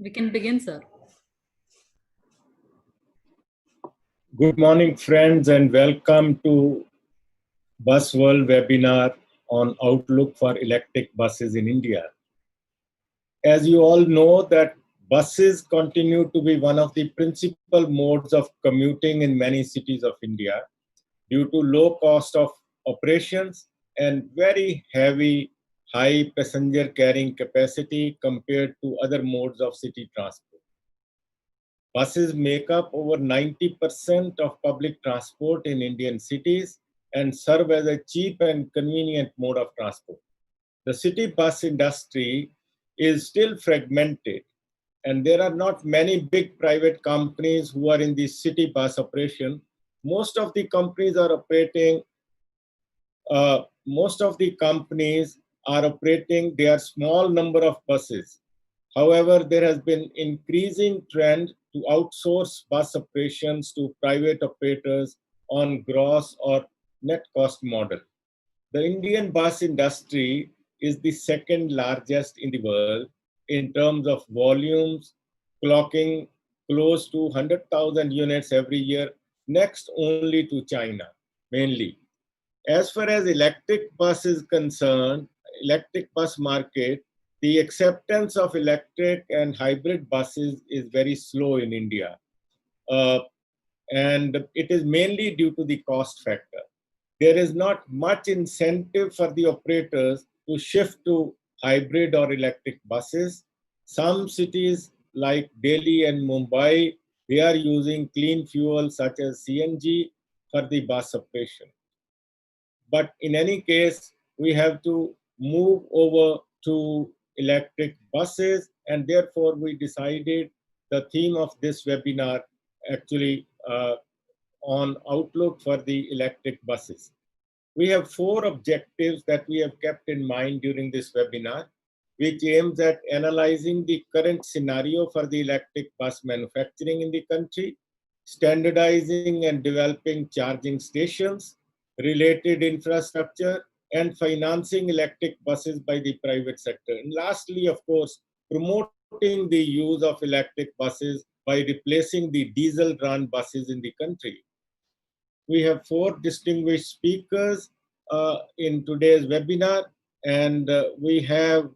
We can begin, sir. Good morning, friends, and welcome to Busworld webinar on outlook for electric buses in India. As you all know that buses continue to be one of the principal modes of commuting in many cities of India due to low cost of operations and very heavy, high passenger carrying capacity compared to other modes of city transport. Buses make up over 90% of public transport in Indian cities and serve as a cheap and convenient mode of transport. The city bus industry is still fragmented, and there are not many big private companies who are in the city bus operation. Most of the companies are operating their small number of buses. However, there has been increasing trend to outsource bus operations to private operators on gross or net cost model. The Indian bus industry is the second largest in the world in terms of volumes, clocking close to 100,000 units every year, next only to China, mainly. As far as electric bus is concerned, electric bus market, the acceptance of electric and hybrid buses is very slow in India. And it is mainly due to the cost factor. There is not much incentive for the operators to shift to hybrid or electric buses. Some cities like Delhi and Mumbai, they are using clean fuel such as CNG for the bus operation. But in any case, we have to move over to electric buses, and therefore we decided the theme of this webinar actually on outlook for the electric buses. We have 4 objectives that we have kept in mind during this webinar, which aims at analyzing the current scenario for the electric bus manufacturing in the country, standardizing and developing charging stations, related infrastructure, and financing electric buses by the private sector. And lastly, of course, promoting the use of electric buses by replacing the diesel-run buses in the country. We have 4 distinguished speakers in today's webinar, and we have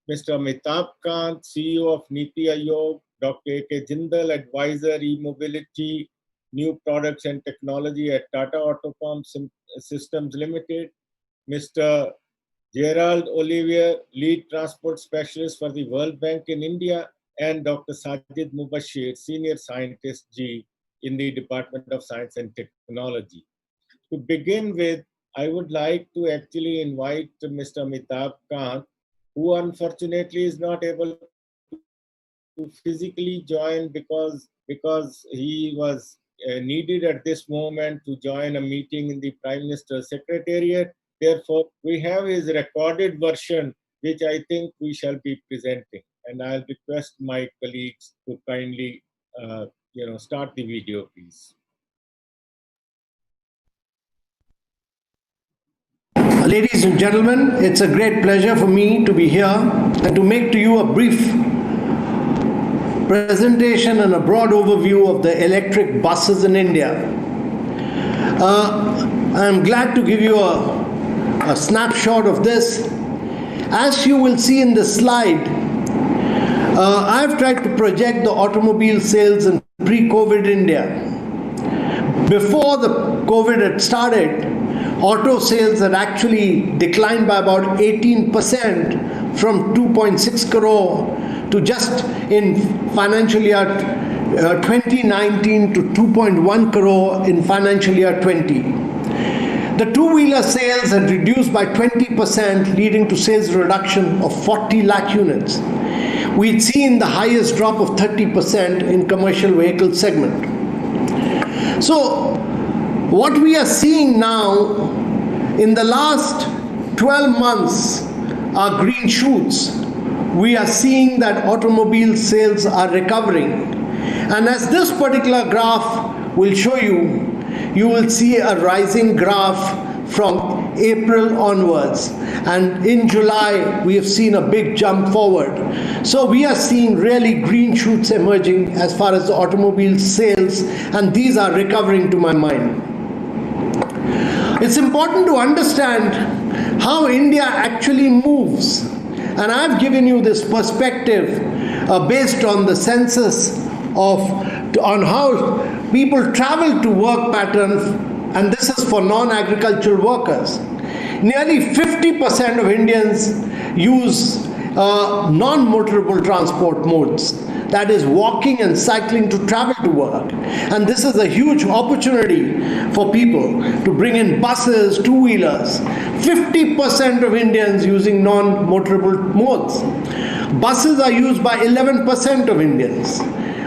Mr. Amitabh Kant, CEO of Niti Aayog, Dr. A.K. Jindal, Advisor, E-Mobility, New Products and Technology at Tata Autocom Systems Limited, Mr. Gerald Olivier, Lead Transport Specialist for the World Bank in India, and Dr. Sajid Mubashir, Senior Scientist G in the Department of Science and Technology. To begin with, I would like to actually invite Mr. Amitabh Kant, who unfortunately is not able to physically join because he was needed at this moment to join a meeting in the Prime Minister's Secretariat. Therefore, we have his recorded version, which I think we shall be presenting. And I'll request my colleagues to kindly start the video, please. Ladies and gentlemen, it's a great pleasure for me to be here and to make to you a brief presentation and a broad overview of the electric buses in India. I'm glad to give you a snapshot of this. As you will see in the slide, I've tried to project the automobile sales in pre-COVID India. Before the COVID had started, auto sales had actually declined by about 18% from 2.6 crore to just in financial year 2019 to 2.1 crore in financial year 20. The two-wheeler sales had reduced by 20%, leading to sales reduction of 40 lakh units. We'd seen the highest drop of 30% in commercial vehicle segment. So what we are seeing now in the last 12 months are green shoots. We are seeing that automobile sales are recovering. And as this particular graph will show you, you will see a rising graph from April onwards. And in July, we have seen a big jump forward. So we are seeing really green shoots emerging as far as the automobile sales, and these are recovering to my mind. It's important to understand how India actually moves. And I've given you this perspective based on the census on how people travel to work patterns, and this is for non-agricultural workers. Nearly 50% of Indians use non-motorable transport modes, that is walking and cycling to travel to work. And this is a huge opportunity for people to bring in buses, two-wheelers. 50% of Indians using non-motorable modes. Buses are used by 11% of Indians.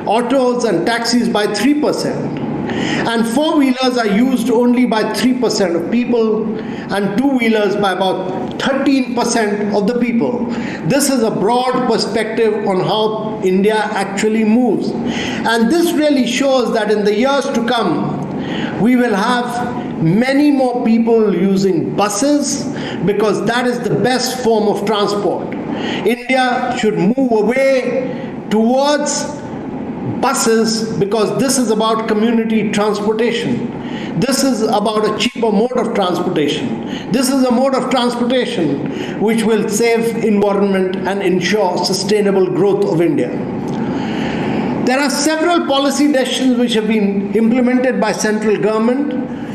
Autos and taxis by 3%. And four-wheelers are used only by 3% of people, and two-wheelers by about 13% of the people. This is a broad perspective on how India actually moves. And this really shows that in the years to come, we will have many more people using buses, because that is the best form of transport. India should move away towards buses, because this is about community transportation. This is about a cheaper mode of transportation. This is a mode of transportation which will save environment and ensure sustainable growth of India. There are several policy decisions which have been implemented by central government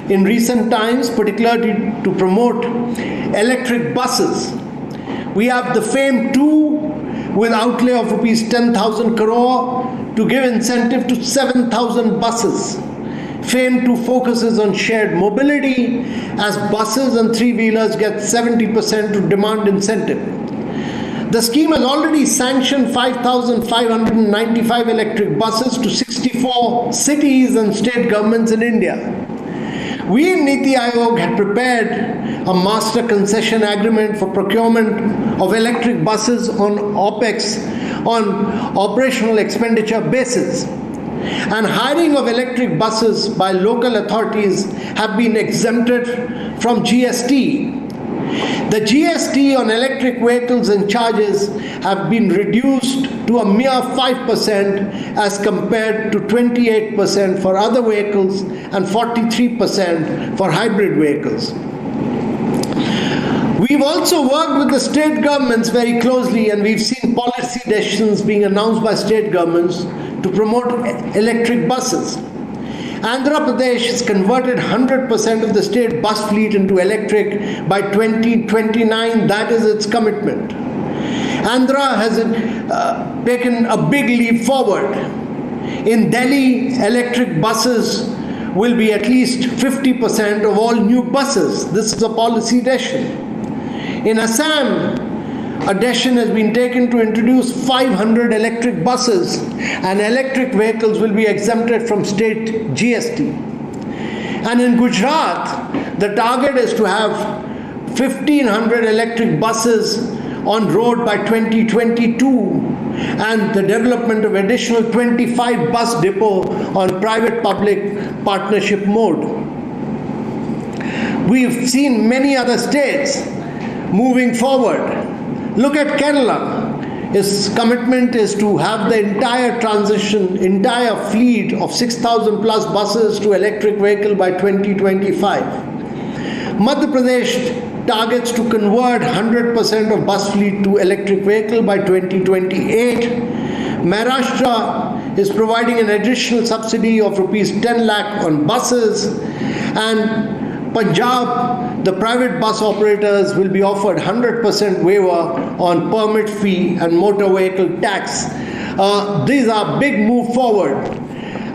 in recent times, particularly to promote electric buses. We have the FAME 2 with outlay of rupees 10,000 crore to give incentive to 7,000 buses. FAME 2 focuses on shared mobility, as buses and three-wheelers get 70% to demand incentive. The scheme has already sanctioned 5,595 electric buses to 64 cities and state governments in India. We in Niti Aayog had prepared a master concession agreement for procurement of electric buses on OPEX, on operational expenditure basis. And hiring of electric buses by local authorities have been exempted from GST. The GST on electric vehicles and charges have been reduced to a mere 5% as compared to 28% for other vehicles and 43% for hybrid vehicles. We've also worked with the state governments very closely, and we've seen policy decisions being announced by state governments to promote electric buses. Andhra Pradesh has converted 100% of the state bus fleet into electric by 2029. That is its commitment. Andhra has taken a big leap forward. In Delhi, electric buses will be at least 50% of all new buses. This is a policy decision. In Assam, a decision has been taken to introduce 500 electric buses, and electric vehicles will be exempted from state GST. And in Gujarat, the target is to have 1,500 electric buses on road by 2022, and the development of additional 25 bus depots on private-public partnership mode. We've seen many other states moving forward. Look at Kerala. Its commitment is to have the entire fleet of 6,000 plus buses to electric vehicle by 2025. Madhya Pradesh targets to convert 100% of bus fleet to electric vehicle by 2028. Maharashtra is providing an additional subsidy of rupees 10 lakh on buses, and Punjab, the private bus operators will be offered 100% waiver on permit fee and motor vehicle tax. These are big move forward.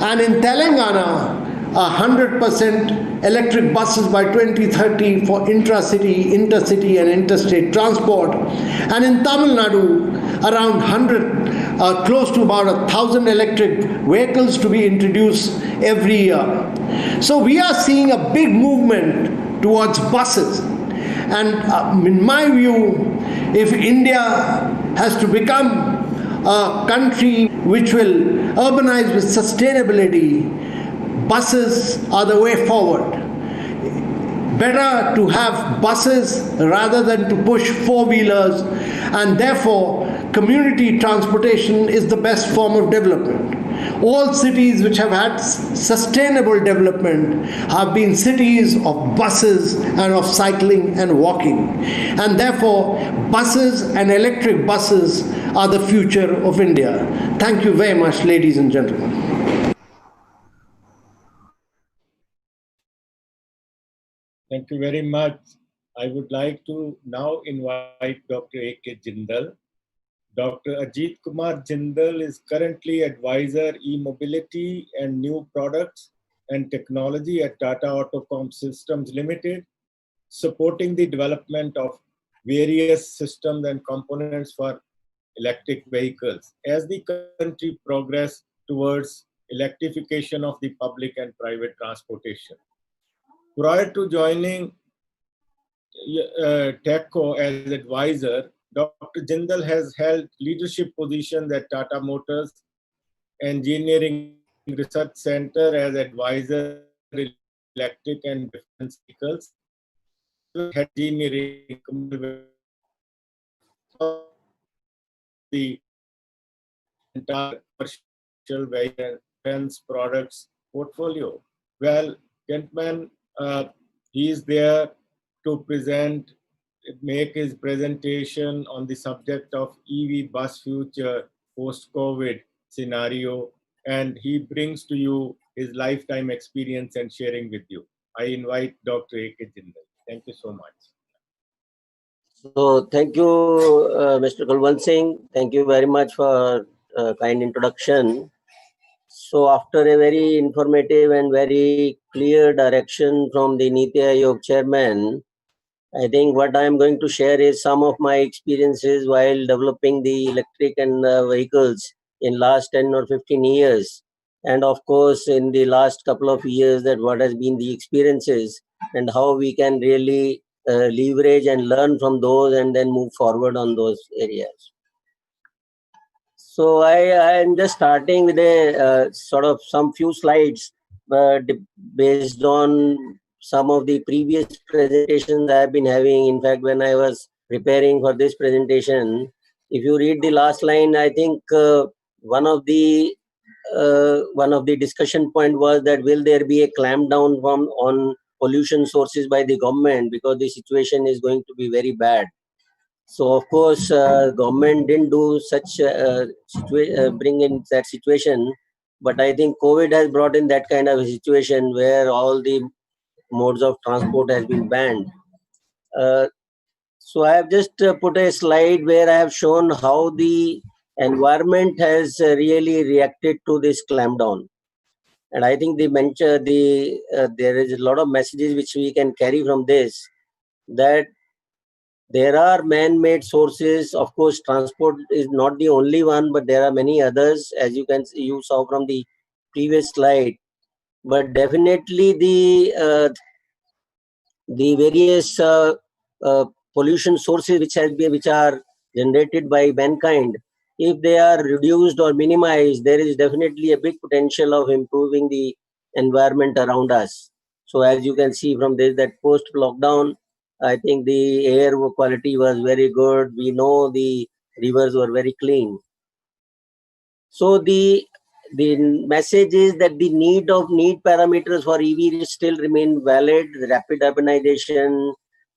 And in Telangana, 100% electric buses by 2030 for intra-city, intercity and interstate transport. And in Tamil Nadu, around 100, close to about 1,000 electric vehicles to be introduced every year. So we are seeing a big movement towards buses. And in my view, if India has to become a country which will urbanize with sustainability, buses are the way forward. better to have buses rather than to push four-wheelers, and therefore community transportation is the best form of development. All cities which have had sustainable development have been cities of buses and of cycling and walking. And therefore, buses and electric buses are the future of India. Thank you very much, ladies and gentlemen. Thank you very much. I would like to now invite Dr. A.K. Jindal. Dr. Ajit Kumar Jindal is currently Advisor E-Mobility and New Products and Technology at Tata Autocom Systems Limited, supporting the development of various systems and components for electric vehicles as the country progresses towards electrification of the public and private transportation. Prior to joining TECO as advisor, Dr. Jindal has held leadership positions at Tata Motors Engineering Research Center as advisor electric and defense vehicles, engineering the entire commercial vehicle defense products portfolio. Well, gentlemen, he is there to make his presentation on the subject of EV bus future post-COVID scenario, and he brings to you his lifetime experience and sharing with you. I invite Dr. A.K. Jindal. Thank you so much. So thank you, Mr. Kulwant Singh. Thank you very much for kind introduction. So after a very informative and very clear direction from the Niti Aayog chairman, I think what I am going to share is some of my experiences while developing the electric and vehicles in last 10 or 15 years. And of course, in the last couple of years, that what has been the experiences and how we can really leverage and learn from those and then move forward on those areas. So I am just starting with a sort of some few slides based on some of the previous presentations I have been having. In fact, when I was preparing for this presentation, if you read the last line, I think one of the discussion point was that will there be a clampdown on pollution sources by the government, because the situation is going to be very bad. So of course, government didn't do such bring in that situation, but I think COVID has brought in that kind of a situation where all the modes of transport has been banned. So I have just put a slide where I have shown how the environment has really reacted to this clampdown, and I think there is a lot of messages which we can carry from this, that there are man-made sources. Of course, transport is not the only one, but there are many others, as you saw from the previous slide. But definitely the various pollution sources which are generated by mankind, if they are reduced or minimized, there is definitely a big potential of improving the environment around us. So as you can see from this, that post-lockdown, I think the air quality was very good. We know the rivers were very clean. So the message is that the need parameters for EV still remain valid. Rapid urbanization,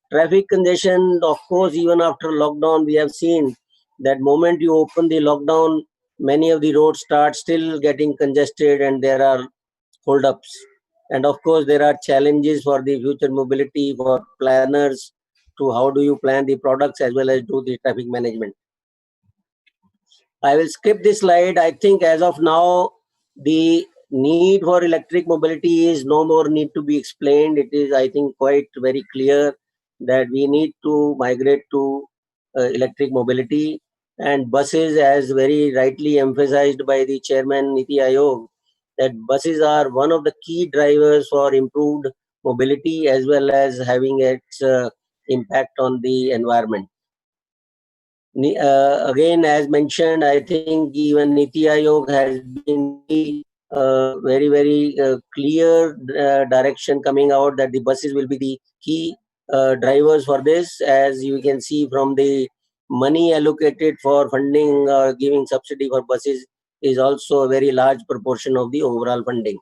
traffic congestion, of course, even after lockdown, we have seen that moment you open the lockdown, many of the roads start still getting congested and there are holdups. And of course, there are challenges for the future mobility for planners to how do you plan the products as well as do the traffic management. I will skip this slide. I think as of now, the need for electric mobility is no more need to be explained. It is, I think, quite very clear that we need to migrate to electric mobility, and buses, as very rightly emphasized by the chairman Niti Aayog, that buses are one of the key drivers for improved mobility as well as having its impact on the environment. Again, as mentioned, I think even Niti Aayog has been very clear direction coming out that the buses will be the key drivers for this. As you can see from the money allocated for funding or giving subsidy for buses is also a very large proportion of the overall funding.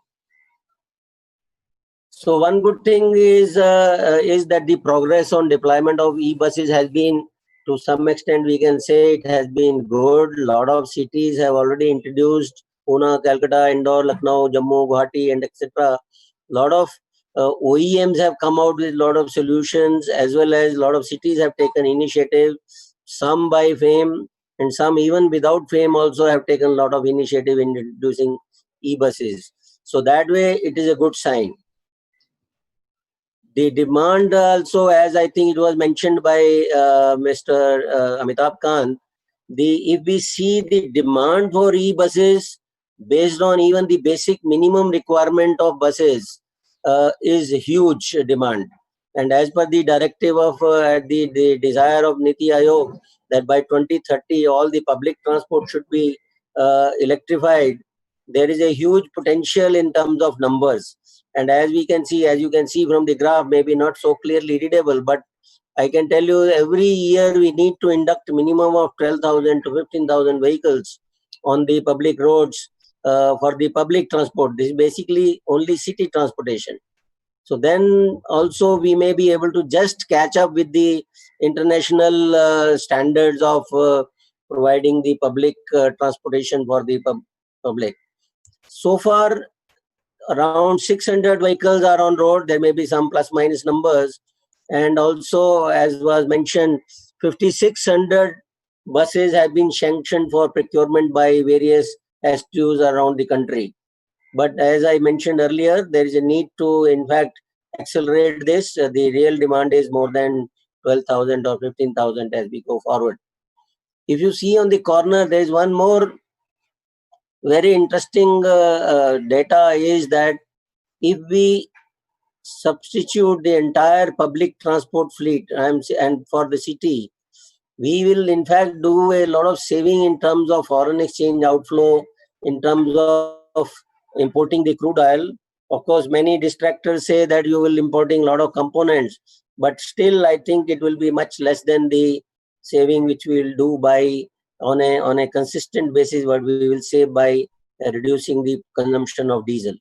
So one good thing is that the progress on deployment of e-buses has been, to some extent we can say it has been good. A lot of cities have already introduced Pune, Calcutta, Indore, Lucknow, Jammu, Guwahati, and etc. A lot of OEMs have come out with a lot of solutions, as well as a lot of cities have taken initiative. Some by fame and some even without fame also have taken a lot of initiative in introducing e-buses. So that way it is a good sign. The demand also, as I think it was mentioned by Mr. Amitabh Kant, if we see the demand for e-buses based on even the basic minimum requirement of buses is huge demand. And as per the directive of the desire of Niti Aayog that by 2030 all the public transport should be electrified, there is a huge potential in terms of numbers. And as you can see from the graph, maybe not so clearly readable, but I can tell you every year we need to induct minimum of 12,000 to 15,000 vehicles on the public roads for the public transport. This is basically only city transportation. So then also we may be able to just catch up with the international standards of providing the public transportation for the public. So far, around 600 vehicles are on road. There may be some plus minus numbers. And also, as was mentioned, 5,600 buses have been sanctioned for procurement by various STUs around the country. But as I mentioned earlier, there is a need to, in fact, accelerate this. The real demand is more than 12,000 or 15,000 as we go forward. If you see on the corner, there is one more very interesting data is that if we substitute the entire public transport fleet and for the city, we will in fact do a lot of saving in terms of foreign exchange outflow, in terms of importing the crude oil. Of course, many distractors say that you will importing a lot of components, but still I think it will be much less than the saving which we will do by on a consistent basis, what we will save by reducing the consumption of diesel.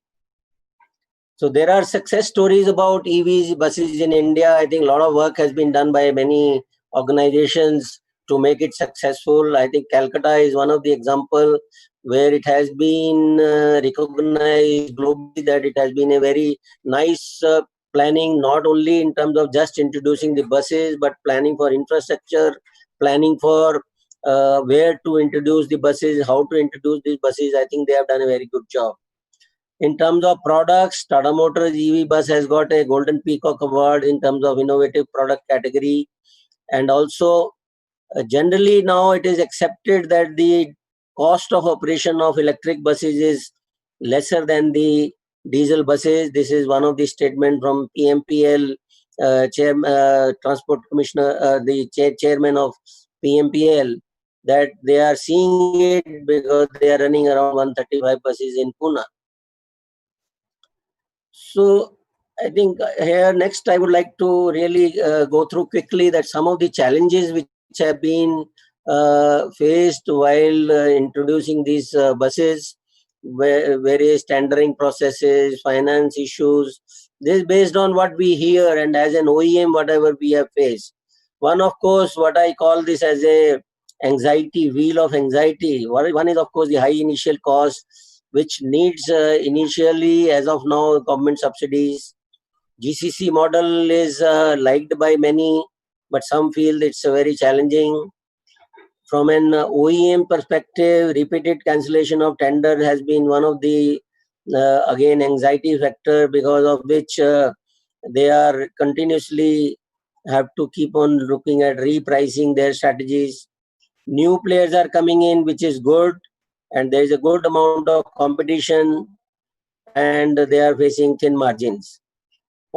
So there are success stories about EVs buses in India. I think a lot of work has been done by many organizations to make it successful. I think Calcutta is one of the example where it has been recognized globally that it has been a very nice planning, not only in terms of just introducing the buses, but planning for infrastructure, planning for where to introduce the buses, how to introduce these buses. I think they have done a very good job. In terms of products, Tata Motors EV bus has got a Golden Peacock Award in terms of innovative product category. And also, generally now it is accepted that the cost of operation of electric buses is lesser than the diesel buses. This is one of the statements from PMPL, Transport Commissioner, the chairman of PMPL, that they are seeing it because they are running around 135 buses in Pune. So I think here next I would like to really go through quickly that some of the challenges which have been faced while introducing these buses, various tendering processes, finance issues. This is based on what we hear and as an OEM whatever we have faced. One, of course, what I call this as a anxiety, wheel of anxiety. One is of course the high initial cost, which needs initially, as of now, government subsidies. GCC model is liked by many, but some feel it's very challenging. From an OEM perspective, repeated cancellation of tender has been one of the, again, anxiety factor, because of which they are continuously have to keep on looking at repricing their strategies. New players are coming in, which is good, and there is a good amount of competition, and they are facing thin margins.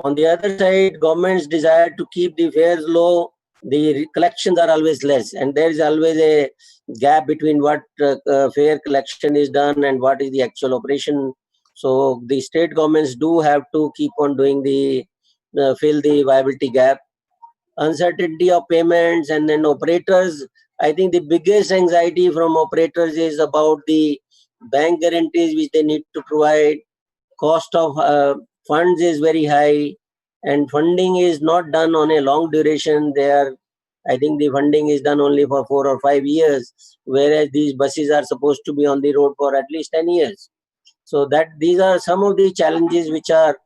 On the other side, government's desire to keep the fares low, the collections are always less, and there is always a gap between what fare collection is done and what is the actual operation So the state governments do have to keep on doing the fill the viability gap. Uncertainty of payments, and then operators. I think the biggest anxiety from operators is about the bank guarantees which they need to provide. Cost of funds is very high, and funding is not done on a long duration. I think the funding is done only for 4 or 5 years, whereas these buses are supposed to be on the road for at least 10 years. So that these are some of the challenges which are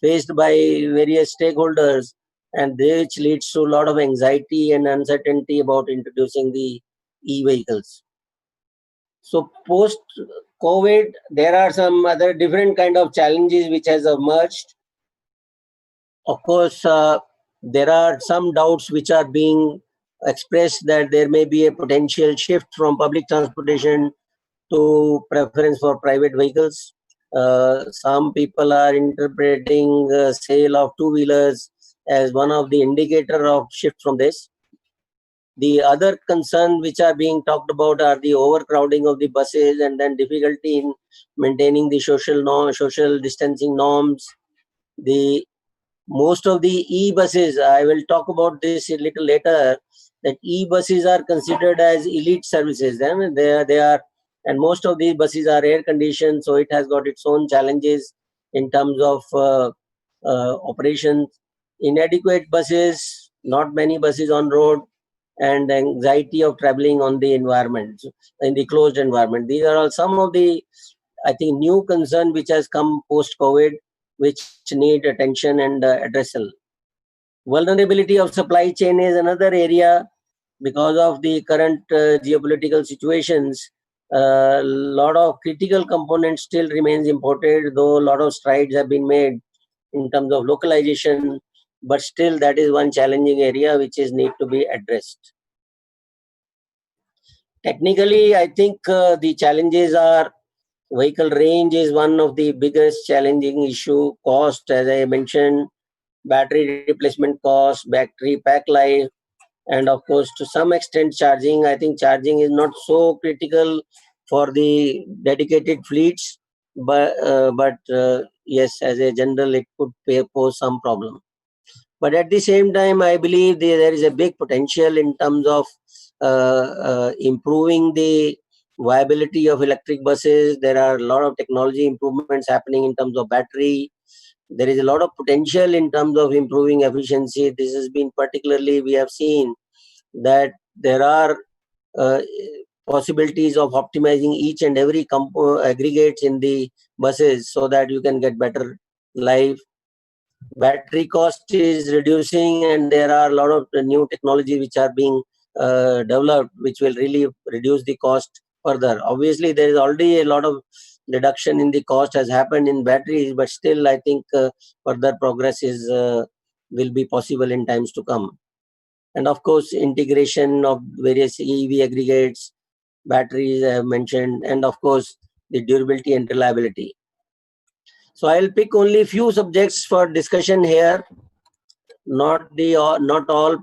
faced by various stakeholders, and which leads to a lot of anxiety and uncertainty about introducing the e-vehicles. So post COVID, there are some other different kind of challenges which has emerged. Of course, there are some doubts which are being expressed that there may be a potential shift from public transportation to preference for private vehicles. Some people are interpreting sale of two-wheelers as one of the indicator of shift from this. The other concern which are being talked about are the overcrowding of the buses, and then difficulty in maintaining the social distancing norms. The most of the e-buses, I will talk about this a little later, that e-buses are considered as elite services. And and most of these buses are air conditioned, so it has got its own challenges in terms of operations. Inadequate buses, not many buses on road, and anxiety of traveling on the environment, in the closed environment. These are all some of the, I think, new concern which has come post-COVID, which need attention and addressal. Vulnerability of supply chain is another area because of the current geopolitical situations. A lot of critical components still remains imported, though a lot of strides have been made in terms of localization, but still that is one challenging area which is need to be addressed. Technically, I think the challenges are vehicle range is one of the biggest challenging issue. Cost, as I mentioned, battery replacement cost, battery pack life, and of course, to some extent, charging. I think charging is not so critical for the dedicated fleets, but yes, as a general, it could pose some problem. But at the same time, I believe there is a big potential in terms of improving the viability of electric buses. There are a lot of technology improvements happening in terms of battery. There is a lot of potential in terms of improving efficiency. This has been particularly, we have seen that there are uh, possibilities of optimizing each and every aggregates in the buses so that you can get better life. Battery cost is reducing, and there are a lot of new technology which are being developed, which will really reduce the cost further. Obviously, there is already a lot of reduction in the cost has happened in batteries, but still, I think further progress is will be possible in times to come. And of course, integration of various EV aggregates, batteries I have mentioned, and of course, the durability and reliability. So I'll pick only few subjects for discussion here, not all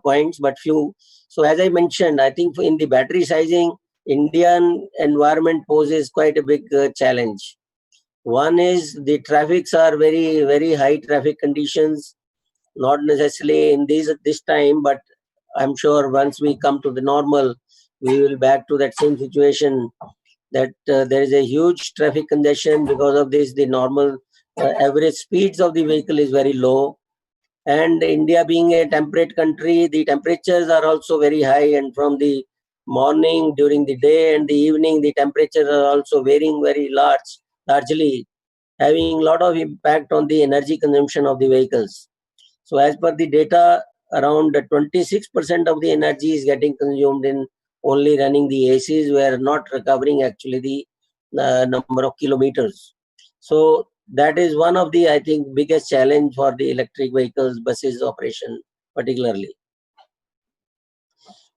points, but few. So as I mentioned, I think in the battery sizing, Indian environment poses quite a big challenge. One is the traffics are very high traffic conditions, not necessarily in this time, but I'm sure once we come to the normal, we will back to that same situation, that there is a huge traffic congestion. Because of this, the normal average speeds of the vehicle is very low. And India being a temperate country, the temperatures are also very high, and from the morning, during the day and the evening, the temperatures are also varying very largely, having a lot of impact on the energy consumption of the vehicles. So as per the data, around 26% of the energy is getting consumed in only running the ACs. We are not recovering actually the number of kilometers. So that is one of the, I think, biggest challenge for the electric vehicles buses operation particularly.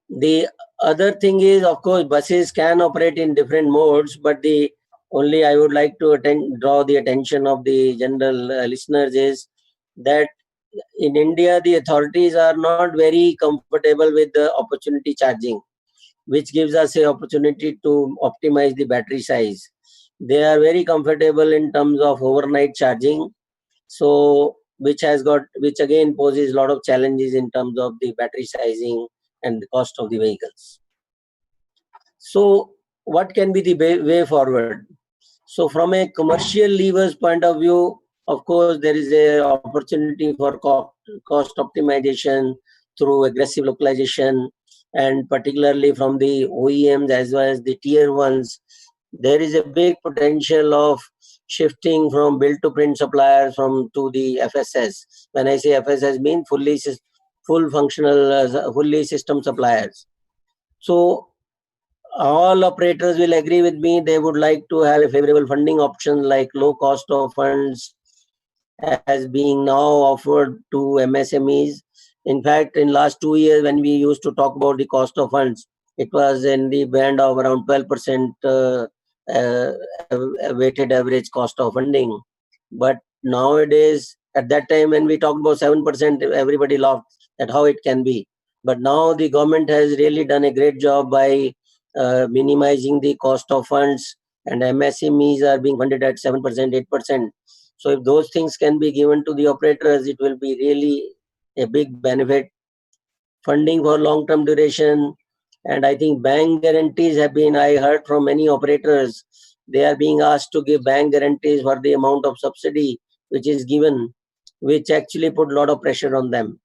The other thing is, of course, buses can operate in different modes, but the only I would like to draw the attention of the general listeners is that in India, the authorities are not very comfortable with the opportunity charging, which gives us an opportunity to optimize the battery size. They are very comfortable in terms of overnight charging. So which again poses a lot of challenges in terms of the battery sizing and the cost of the vehicles. So what can be the way forward? So from a commercial levers point of view, of course, there is a opportunity for cost optimization through aggressive localization, and particularly from the OEMs as well as the tier ones. There is a big potential of shifting from build to print suppliers from to the FSS. When I say FSS, mean full functional, fully system suppliers. So all operators will agree with me. They would like to have a favorable funding option like low cost of funds as being now offered to MSMEs. In fact, in last 2 years, when we used to talk about the cost of funds, it was in the band of around 12% weighted average cost of funding. But nowadays, at that time when we talked about 7%, everybody laughed at how it can be. But now the government has really done a great job by minimizing the cost of funds, and MSMEs are being funded at 7%, 8%. So if those things can be given to the operators, it will be really a big benefit. Funding for long-term duration, and I think bank guarantees have been, I heard from many operators, they are being asked to give bank guarantees for the amount of subsidy which is given, which actually put a lot of pressure on them.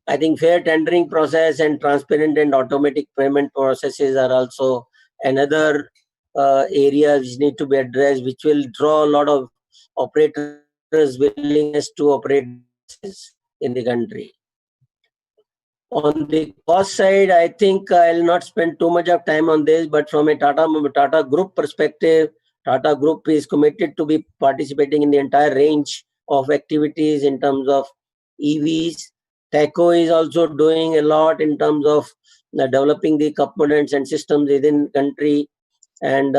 I think fair tendering process and transparent and automatic payment processes are also another area which need to be addressed, which will draw a lot of operators' willingness to operate businesses in the country. On the cost side, I think I'll not spend too much of time on this, but from a Tata Group perspective, Tata Group is committed to be participating in the entire range of activities in terms of EVs. TACO is also doing a lot in terms of developing the components and systems within country and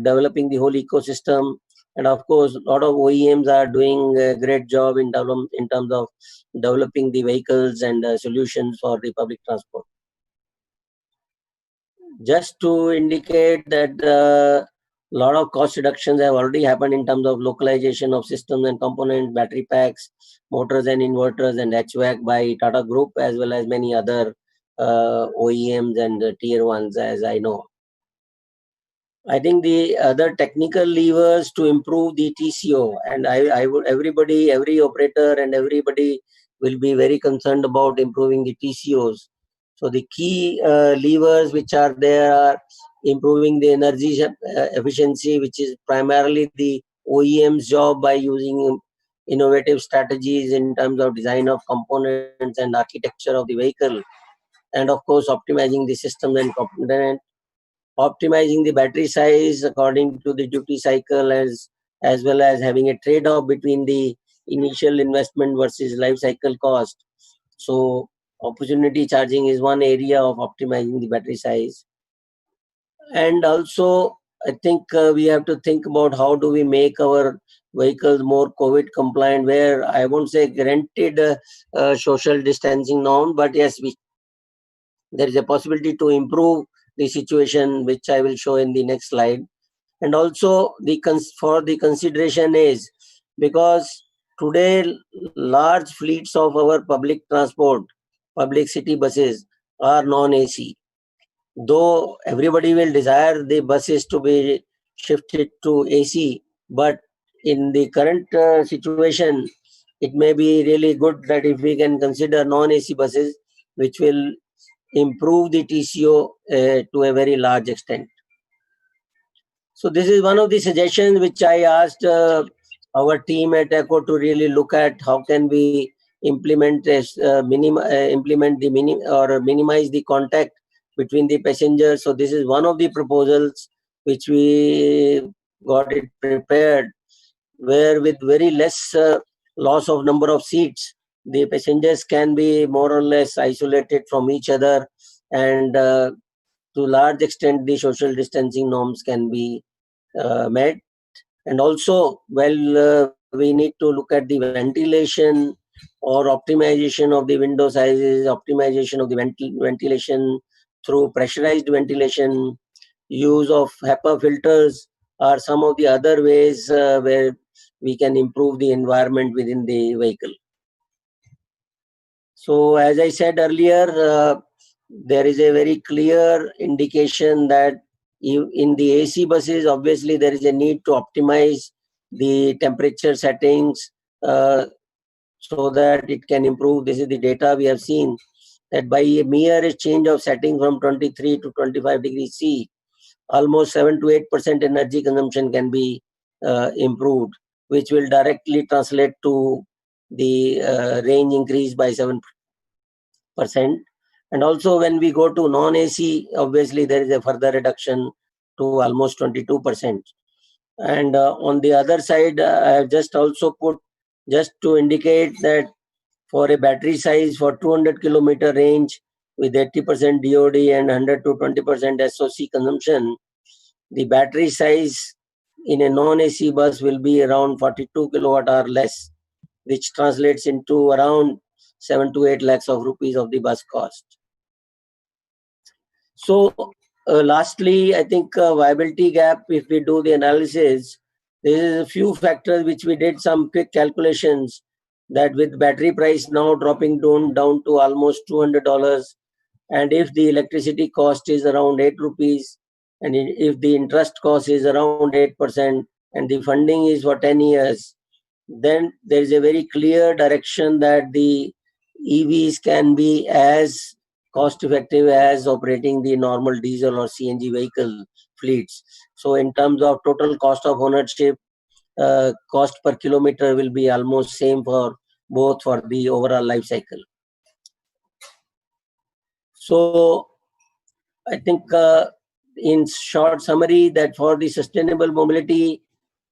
developing the whole ecosystem. And of course, a lot of OEMs are doing a great job in terms of developing the vehicles and solutions for the public transport. Just to indicate that a lot of cost reductions have already happened in terms of localization of systems and components, battery packs, motors and inverters, and HVAC by Tata Group, as well as many other OEMs and tier ones, as I know. I think the other technical levers to improve the TCO, and I would every operator and everybody will be very concerned about improving the TCOs. So the key levers which are there are improving the energy efficiency, which is primarily the OEM's job by using innovative strategies in terms of design of components and architecture of the vehicle, and of course optimizing the system and component, optimizing the battery size according to the duty cycle, as well as having a trade-off between the initial investment versus life cycle cost. So opportunity charging is one area of optimizing the battery size. And also, I think we have to think about how do we make our vehicles more COVID compliant, where I won't say guaranteed social distancing norm, but yes, there is a possibility to improve the situation, which I will show in the next slide. And also for the consideration is because today large fleets of our public transport, public city buses are non-AC. Though everybody will desire the buses to be shifted to AC, but in the current situation, it may be really good that if we can consider non-AC buses, which will improve the TCO to a very large extent. So this is one of the suggestions which I asked our team at ECHO to really look at how can we implement this, minimize the contact between the passengers. So this is one of the proposals which we got it prepared, where with very less loss of number of seats, the passengers can be more or less isolated from each other, and to large extent the social distancing norms can be met. And also, we need to look at the ventilation or optimization of the window sizes, optimization of the ventilation through pressurized ventilation, use of HEPA filters are some of the other ways where we can improve the environment within the vehicle. So as I said earlier, there is a very clear indication that in the AC buses, obviously there is a need to optimize the temperature settings so that it can improve. This is the data we have seen, that by a mere change of setting from 23 to 25 degrees C, almost 7 to 8% energy consumption can be improved, which will directly translate to the range increase by 7%. And also when we go to non-AC, obviously there is a further reduction to almost 22%. And on the other side, I have just also put, just to indicate that for a battery size for 200 kilometer range with 80% DOD and 100 to 20% SOC consumption, the battery size in a non-AC bus will be around 42 kilowatt hour less, which translates into around 7 to 8 lakhs of rupees of the bus cost. So lastly, I think viability gap, if we do the analysis, there is a few factors which we did some quick calculations, that with battery price now dropping down to almost $200, and if the electricity cost is around 8 rupees, and if the interest cost is around 8%, and the funding is for 10 years, then there is a very clear direction that the EVs can be as cost effective as operating the normal diesel or CNG vehicle fleets. So in terms of total cost of ownership, cost per kilometer will be almost same for both for the overall life cycle. So I think in short summary, that for the sustainable mobility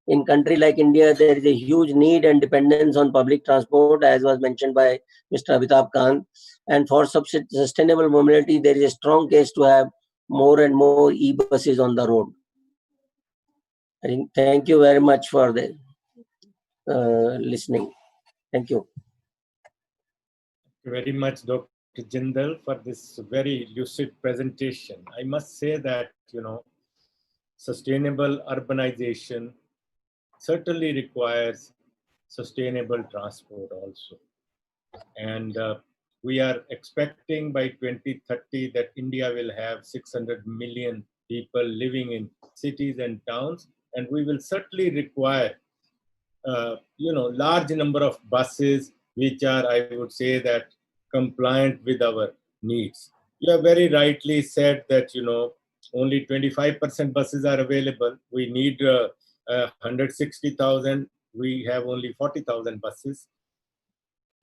in country like India, there is a huge need and dependence on public transport, as was mentioned by Mr. Amitabh Kant. And for sustainable mobility, there is a strong case to have more and more e-buses on the road. I think, thank you very much for the listening. Thank you. Thank you very much, Dr. Jindal, for this very lucid presentation. I must say that, sustainable urbanization certainly requires sustainable transport also. And we are expecting by 2030 that India will have 600 million people living in cities and towns, and we will certainly require large number of buses which are, I would say, that compliant with our needs. You have very rightly said that only 25% buses are available. We need 160,000. We have only 40,000 buses.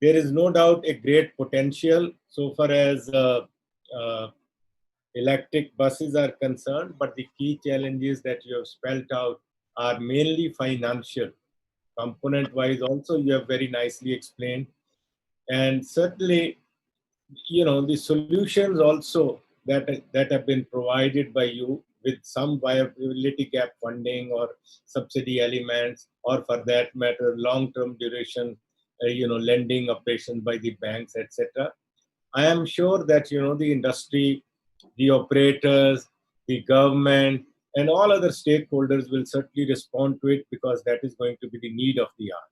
There is no doubt a great potential so far as electric buses are concerned, but the key challenges that you have spelled out are mainly financial. Component-wise also, you have very nicely explained. And certainly, the solutions also that have been provided by you with some viability gap funding or subsidy elements, or for that matter, long-term duration, lending operations by the banks, etc. I am sure that, the industry, the operators, the government, and all other stakeholders will certainly respond to it, because that is going to be the need of the hour.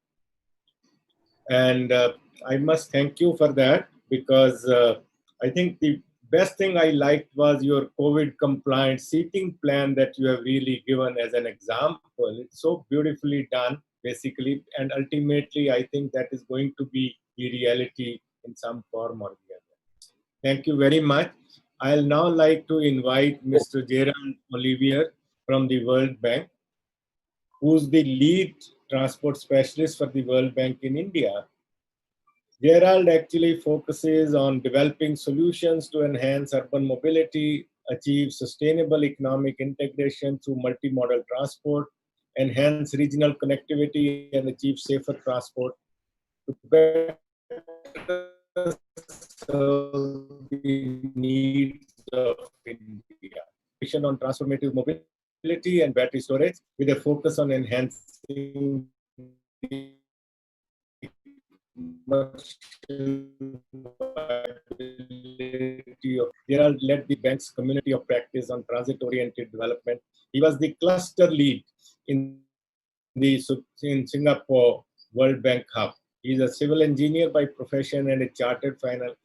And I must thank you for that, because I think the best thing I liked was your COVID compliant seating plan that you have really given as an example. It's so beautifully done, basically, and ultimately I think that is going to be the reality in some form or the other. Thank you very much. I'll now like to invite Mr. Gerald Olivier from the World Bank, who's the lead transport specialist for the World Bank in India. Gerald actually focuses on developing solutions to enhance urban mobility, achieve sustainable economic integration through multimodal transport, enhance regional connectivity, and achieve safer transport to better serve the needs of India. On transformative mobility and battery storage, with a focus on enhancing the Gerald led the bank's community of practice on transit-oriented development. He was the cluster lead in in Singapore World Bank Hub. He's a civil engineer by profession and a chartered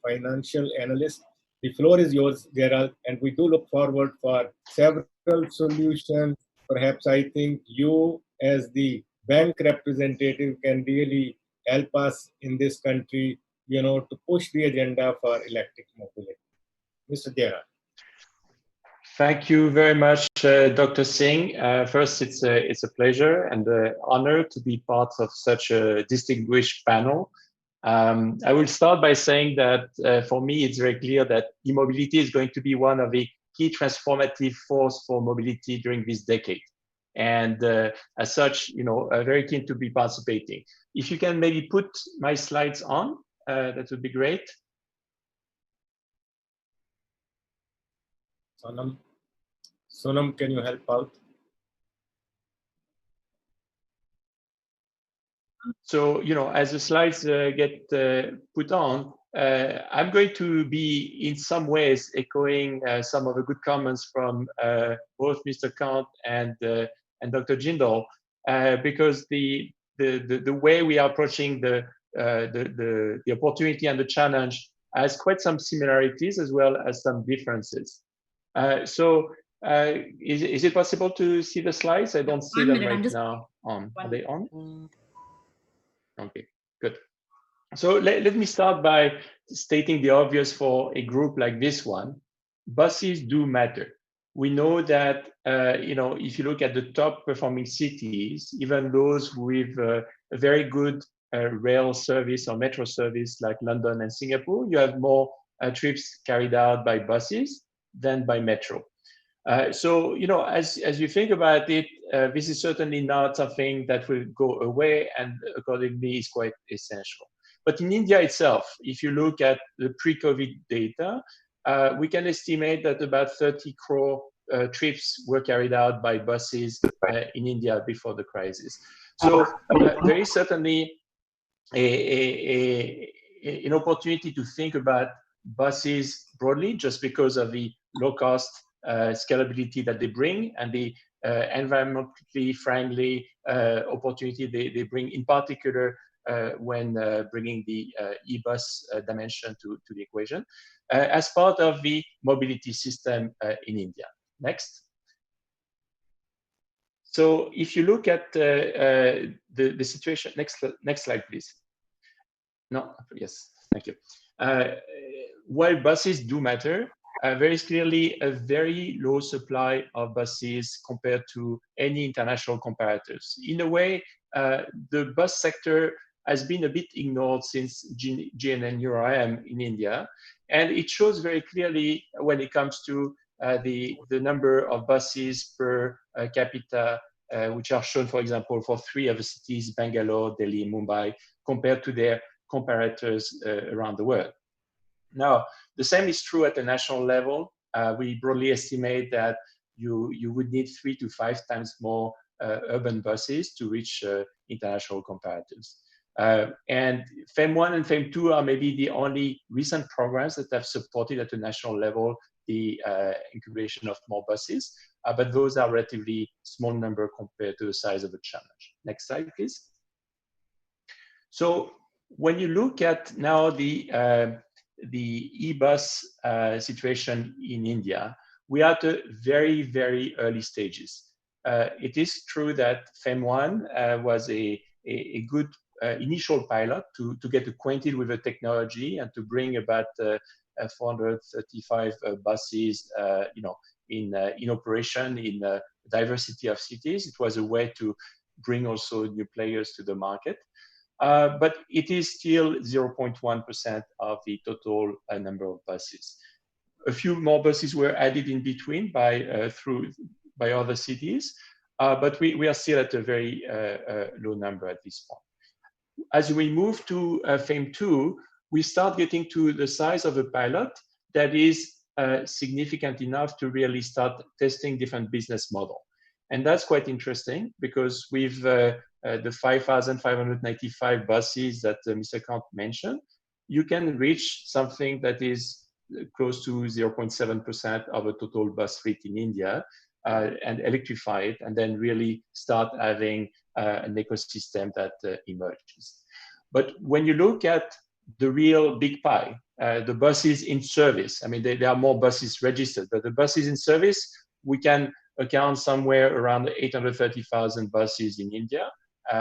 financial analyst. The floor is yours, Gerald, and we do look forward for several solutions. Perhaps I think you, as the bank representative, can really help us in this country, to push the agenda for electric mobility. Mr. Gerald. Thank you very much, Dr. Singh. First, it's a pleasure and an honor to be part of such a distinguished panel. I will start by saying that for me, it's very clear that e-mobility is going to be one of the key transformative force for mobility during this decade. And as such, very keen to be participating. If you can maybe put my slides on, that would be great. Sonam, can you help out? So, as the slides get put on, I'm going to be in some ways echoing some of the good comments from both Mr. Kant and Dr. Jindal, because the way we are approaching the opportunity and the challenge has quite some similarities as well as some differences. Is it possible to see the slides? I don't see them right now on. Are they on? Okay, good. So let me start by stating the obvious for a group like this one. Buses do matter. We know that, if you look at the top performing cities, even those with a very good rail service or metro service like London and Singapore, you have more trips carried out by buses than by metro. So, as you think about it, this is certainly not something that will go away and accordingly is quite essential. But in India itself, if you look at the pre-COVID data, we can estimate that about 30 crore trips were carried out by buses in India before the crisis. So there is certainly an opportunity to think about buses broadly, just because of the low cost scalability that they bring and the environmentally friendly opportunity they bring, in particular when bringing the e-bus dimension to the equation as part of the mobility system in India. Next. So if you look at the situation, next slide, please. No, yes, thank you. While buses do matter, there is clearly a very low supply of buses compared to any international comparators. In a way, the bus sector has been a bit ignored since GNN-URM in India, and it shows very clearly when it comes to the number of buses per capita, which are shown, for example, for 3 of the cities, Bangalore, Delhi, Mumbai, compared to their comparators around the world. Now, the same is true at the national level. We broadly estimate that you would need 3 to 5 times more urban buses to reach international comparators. And FEM1 and FEM2 are maybe the only recent programs that have supported at the national level the incubation of more buses, but those are relatively small number compared to the size of the challenge. Next slide, please. So when you look at now the e-bus situation in India, we are at the very, very early stages. It is true that FEM1 was a good initial pilot to get acquainted with the technology and to bring about 435 buses, in operation in a diversity of cities. It was a way to bring also new players to the market. But it is still 0.1% of the total number of buses. A few more buses were added in between by other cities, but we are still at a very low number at this point. As we move to FEM2, we start getting to the size of a pilot that is significant enough to really start testing different business model. And that's quite interesting because with the 5,595 buses that Mr. Kant mentioned, you can reach something that is close to 0.7% of a total bus fleet in India, and electrify it, and then really start having an ecosystem that emerges. But when you look at the real big pie, the buses in service, I mean, there are more buses registered, but the buses in service, we can account somewhere around 830,000 buses in India,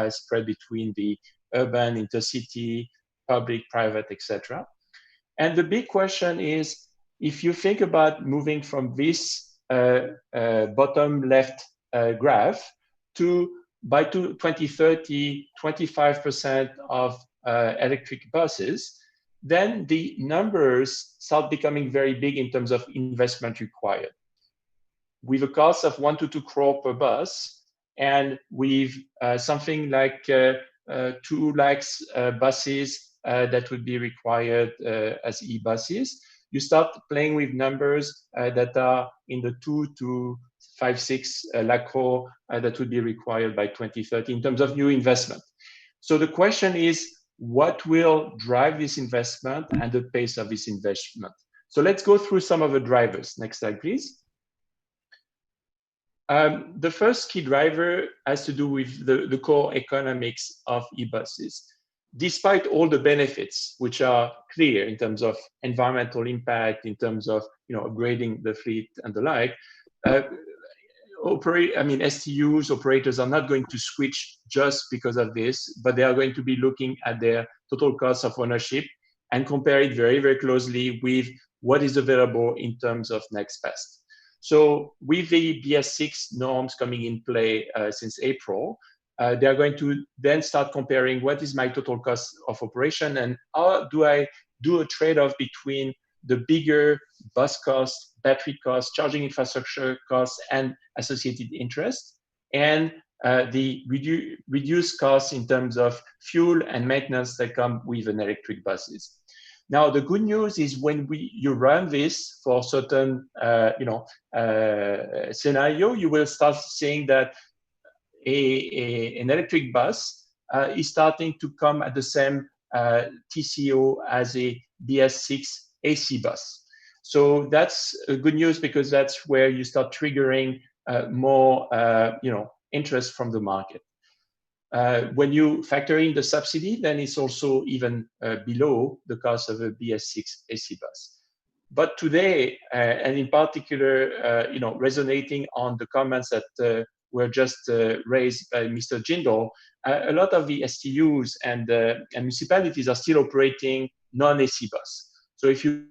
spread between the urban, intercity, public, private, etc. And the big question is, if you think about moving from this bottom left graph to, by 2030, 25% of electric buses, then the numbers start becoming very big in terms of investment required. With a cost of 1 to 2 crore per bus, and with something like 2 lakhs buses that would be required as e-buses, you start playing with numbers that are in the 2 to 5, 6 lakh crore that would be required by 2030 in terms of new investment. So the question is, what will drive this investment and the pace of this investment? So let's go through some of the drivers. Next slide, please. The first key driver has to do with the core economics of e-buses. Despite all the benefits, which are clear in terms of environmental impact, in terms of upgrading the fleet and the like, STUs, operators are not going to switch just because of this, but they are going to be looking at their total cost of ownership and compare it very, very closely with what is available in terms of next best. So with the BS6 norms coming in play since April, they are going to then start comparing what is my total cost of operation and how do I do a trade-off between the bigger bus cost, battery cost, charging infrastructure costs, and associated interest, and the reduced costs in terms of fuel and maintenance that come with an electric buses. Now, the good news is when you run this for certain scenario, you will start seeing that an electric bus is starting to come at the same TCO as a BS6 AC bus. So that's good news because that's where you start triggering more interest from the market. When you factor in the subsidy, then it's also even below the cost of a BS6 AC bus. But today, and in particular, resonating on the comments that were just raised by Mr. Jindal, a lot of the STUs and municipalities are still operating non-AC bus. So if you